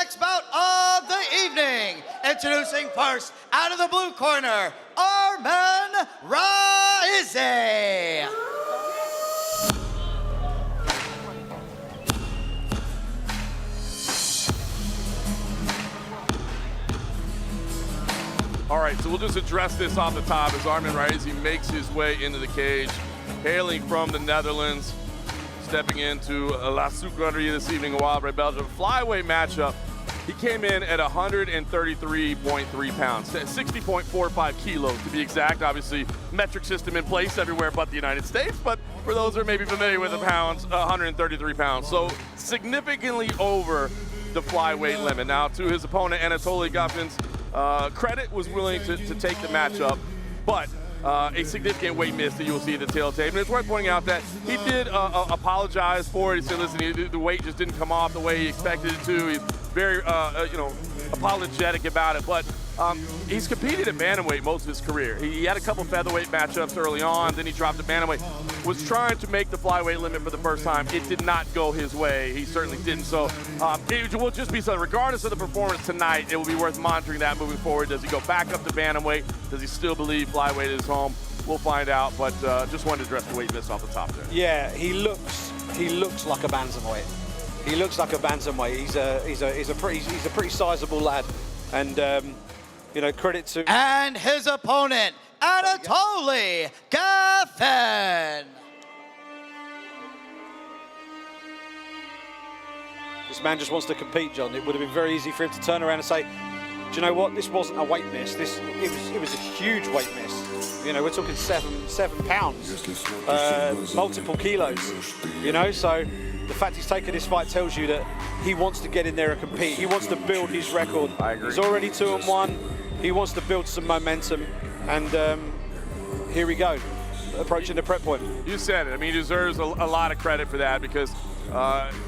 next bout of the evening. Introducing first, out of the blue corner, Armen Raisi. All right, so we'll just address this off the top as Armen Raisi makes his way into the cage, hailing from the Netherlands, stepping into La Sucrerie this evening in Wavre, Belgium. Flyweight matchup. He came in at 133.3 pounds, 60.45 kilos to be exact. Obviously, metric system in place everywhere but the United States, but for those who are maybe familiar with the pounds, 133 pounds. So significantly over the flyweight limit. Now, to his opponent, Anatolie, Gafin's credit, was willing to take the matchup, but a significant weight miss that you will see at the tail tape. And it's worth pointing out that he did apologize for it. He said, listen, the weight just didn't come off the way he expected it to. He's very, apologetic about it. But he's competed at bantamweight most of his career. He had a couple featherweight matchups early on, then he dropped to bantamweight. Was trying to make the flyweight limit for the first time. It did not go his way. He certainly didn't. So it will just be something, regardless of the performance tonight, it will be worth monitoring that moving forward. Does he go back up to bantamweight? Does he still believe flyweight is home? We'll find out, but just wanted to address the weight miss off the top there. Yeah, he looks like a bantamweight. He looks like a bantamweight. He's a pretty sizable lad, and credit to. And his opponent, Anatolie Gafin. This man just wants to compete, John. It would have been very easy for him to turn around and say, do you know what? This wasn't a weight miss. It was a huge weight miss. We're talking seven pounds, multiple kilos. So the fact he's taken this fight tells you that he wants to get in there and compete. He wants to build his record. I agree. He's already 2-1. He wants to build some momentum, and here we go, approaching the prep point. You said it. I mean, he deserves a lot of credit for that because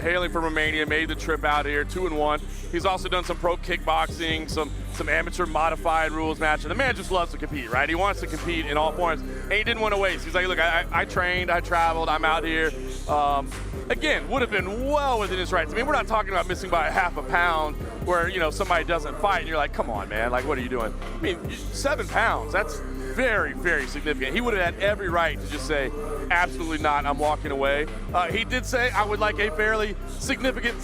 hailing from Romania, made the trip out here, 2-1. He's also done some pro kickboxing, some amateur modified rules matches. The man just loves to compete, right? He wants to compete in all forms, and he didn't want to waste. He's like, look, I trained, I traveled, I'm out here. Again, would have been well within his rights. I mean, we're not talking about missing by half a pound where, somebody doesn't fight and you're like, come on, man, like, what are you doing? I mean, 7 pounds, that's very, very significant. He would have had every right to just say, absolutely not, I'm walking away. He did say, I would like a fairly significant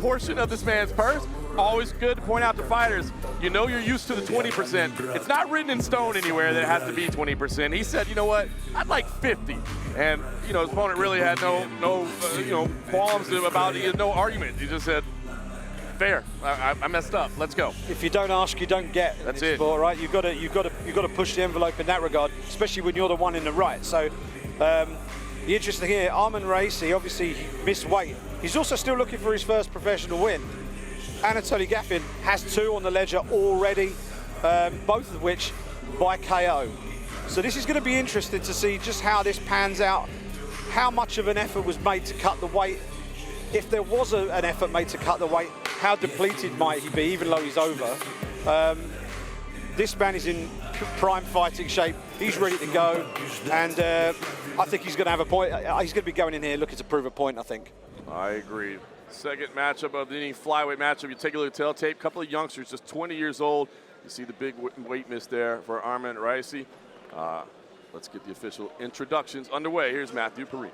portion of this man's purse. Always good to point out to fighters, you're used to the 20%. It's not written in stone anywhere that it has to be 20%. He said, you know what, I'd like 50. And, his opponent really had no qualms about it. He had no argument. He just said, fair, I messed up, let's go. If you don't ask, you don't get. That's it. Sport, right? You've got to push the envelope in that regard, especially when you're the one in the right. So, the interesting here, Armen Raisi, obviously he missed weight. He's also still looking for his first professional win. Anatolie Gafin has 2 on the ledger already, both of which by KO. So this is going to be interesting to see just how this pans out, how much of an effort was made to cut the weight. If there was an effort made to cut the weight, how depleted might he be, even though he's over? This man is in prime fighting shape. He's ready to go, and I think he's going to have a point. He's going to be going in here looking to prove a point, I think. I agree. Second matchup of the flyweight matchup. You take a look at the tail tape. Couple of youngsters, just 20 years old. You see the big weight miss there for Armen Raisi. Let's get the official introductions underway. Here's Matthew Perino.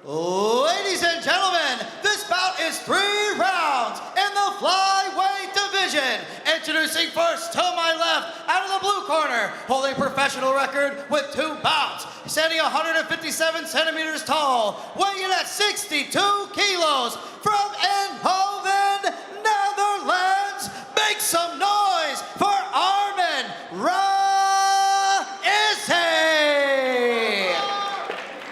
Ladies and gentlemen, this bout is 3 rounds in the flyweight division. Introducing first to my left, out of the blue corner, holding professional record with 2 bouts, standing 157 centimeters tall, weighing in at 62 kilos, from Eindhoven, Netherlands. Make some noise for Armen Raisi.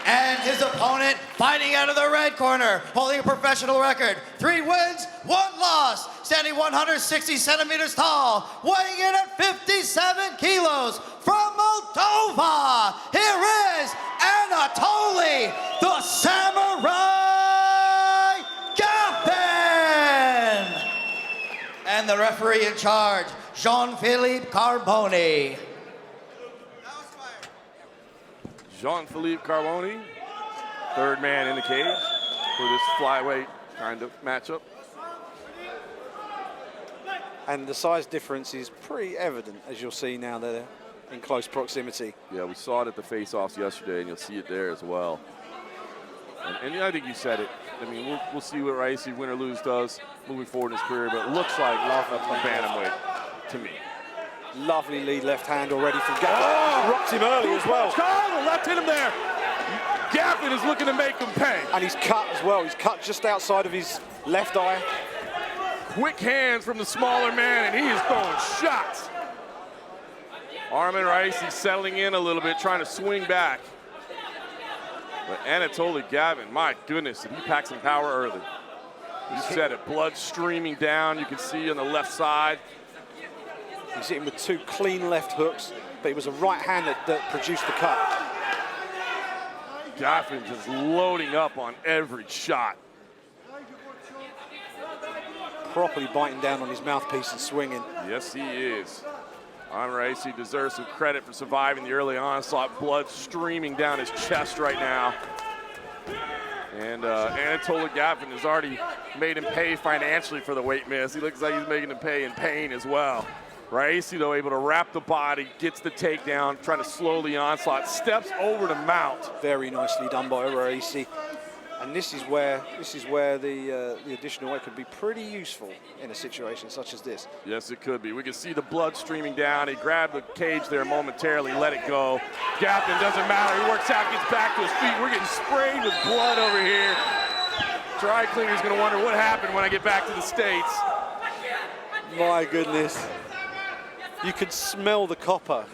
And his opponent, fighting out of the red corner, holding a professional record, 3 wins, 1 loss, standing 160 centimeters tall, weighing in at 57 kilos, from Moldova. Here is Anatolie, the Samurai Gafin. And the referee in charge, Jean-Philippe Carboni. Jean-Philippe Carboni, third man in the cage for this flyweight kind of matchup. And the size difference is pretty evident, as you'll see now they're in close proximity. Yeah, we saw it at the face-offs yesterday, and you'll see it there as well. And I think you said it. I mean, we'll see what Raisi, win or lose, does moving forward in his career, but it looks like a bantamweight to me. Lovely lead left hand already from Gafin. Oh! Rocked him early as well. Oh, left hit him there. Gafin is looking to make him pay. And he's cut as well. He's cut just outside of his left eye. Quick hands from the smaller man, and he is throwing shots. Armen Raisi settling in a little bit, trying to swing back. But Anatolie Gafin, my goodness, did he pack some power early. You said it, blood streaming down. You can see on the left side. He's hitting with 2 clean left hooks, but it was a right hand that produced the cut. Gafin just loading up on every shot. Properly biting down on his mouthpiece and swinging. Yes, he is. Armen Raisi deserves some credit for surviving the early onslaught. Blood streaming down his chest right now. And Anatolie Gafin has already made him pay financially for the weight miss. He looks like he's making him pay in pain as well. Raisi, though, able to wrap the body, gets the takedown, trying to slow the onslaught, steps over to mount. Very nicely done by Raisi. And this is where the additional weight could be pretty useful in a situation such as this. Yes, it could be. We can see the blood streaming down. He grabbed the cage there momentarily, let it go. Gafin doesn't matter. He works out, gets back to his feet. We're getting sprayed with blood over here. Dry cleaner's going to wonder what happened when I get back to the States. My goodness. You could smell the copper.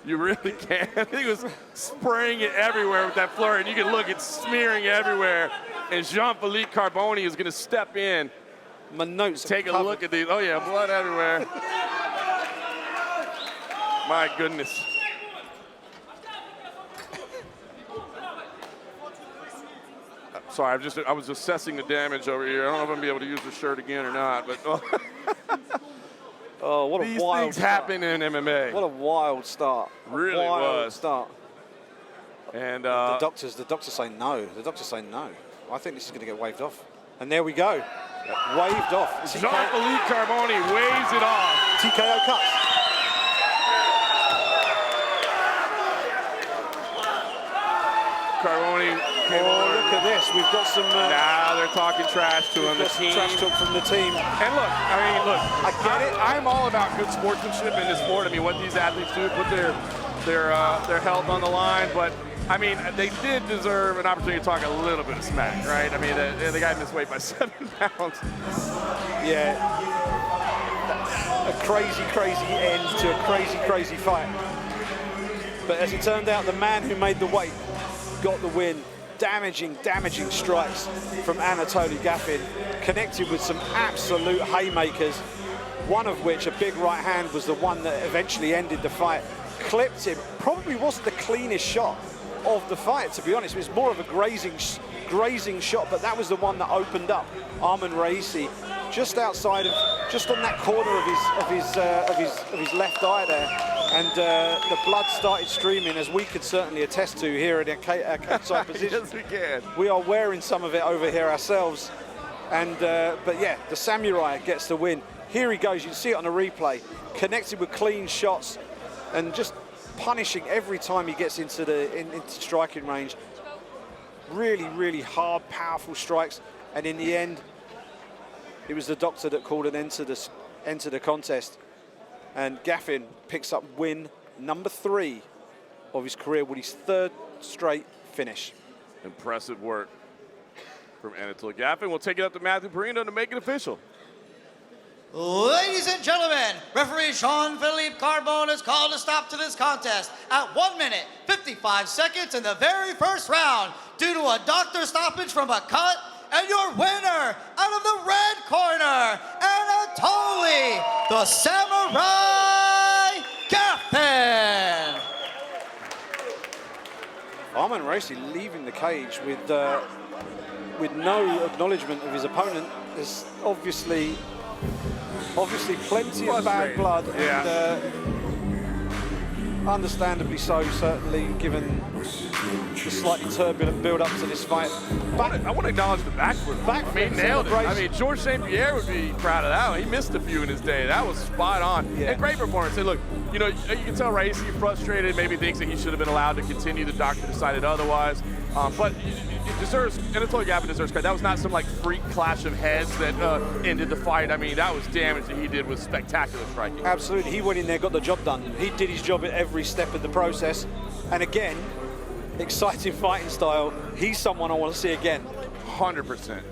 You really can. He was spraying it everywhere with that flurry, and you can look, it's smearing everywhere. And Jean-Philippe Carboni is going to step in. My notes. Take a look at these. Oh, yeah, blood everywhere. My goodness. Sorry, I was assessing the damage over here. I don't know if I'm going to be able to use the shirt again or not, but oh, what a these wild things start. happen in MMA. What a wild start. Really wild was. Start. And the doctors say no. The doctors say no. I think this is going to get waved off. And there we go. Waved off. Jean-Philippe Carboni waves it off. TKO cuts. Carboni came over. Look at this. We've got some. Now they're talking trash to him. The team. Trash talk from the team. And look, I get it. I'm all about good sportsmanship in this sport. I mean, what these athletes do, put their health on the line. But I mean, they did deserve an opportunity to talk a little bit of smack, right? I mean, the guy missed weight by 7 pounds. Yeah. A crazy, crazy end to a crazy, crazy fight. But as it turned out, the man who made the weight got the win. Damaging strikes from Anatolie Gafin, connected with some absolute haymakers, one of which, a big right hand, was the one that eventually ended the fight. Clipped him. Probably wasn't the cleanest shot of the fight, to be honest. It was more of a grazing shot, but that was the one that opened up Armen Raisi just outside of, just on that corner of his left eye there. And the blood started streaming, as we could certainly attest to here in our cage-side position. Yes, we can. We are wearing some of it over here ourselves. And but yeah, the Samurai gets the win. Here he goes. You can see it on the replay. Connected with clean shots and just punishing every time he gets into striking range. Really, really hard, powerful strikes. And in the end, it was the doctor that called an end to the contest. And Gafin picks up win number 3 of his career with his 3rd straight finish. Impressive work from Anatolie Gafin. We'll take it up to Matthew Perino to make it official. Ladies and gentlemen, referee Jean-Philippe Carboni has called a stop to this contest at 1 minute, 55 seconds in the very first round due to a doctor stoppage from a cut. And your winner, out of the red corner, Anatolie, the Samurai Gafin. Armen Raisi leaving the cage with no acknowledgement of his opponent. There's obviously plenty of bad blood, yeah. and understandably so, certainly, given Slightly turbulent build-up to this fight. I want to acknowledge the backflip. I mean, nailed it. I mean, Georges St-Pierre would be proud of that one. He missed a few in his day. That was spot on. Yeah. And great performance. Hey, look, you know, you can tell Raisi frustrated, maybe thinks that he should have been allowed to continue. The doctor decided otherwise. But it deserves, Anatolie Gafin deserves credit. That was not some like freak clash of heads that ended the fight. I mean, that was damage that he did with spectacular striking. Absolutely. He went in there, got the job done. He did his job at every step of the process. And again, exciting fighting style. He's someone I want to see again. 100%.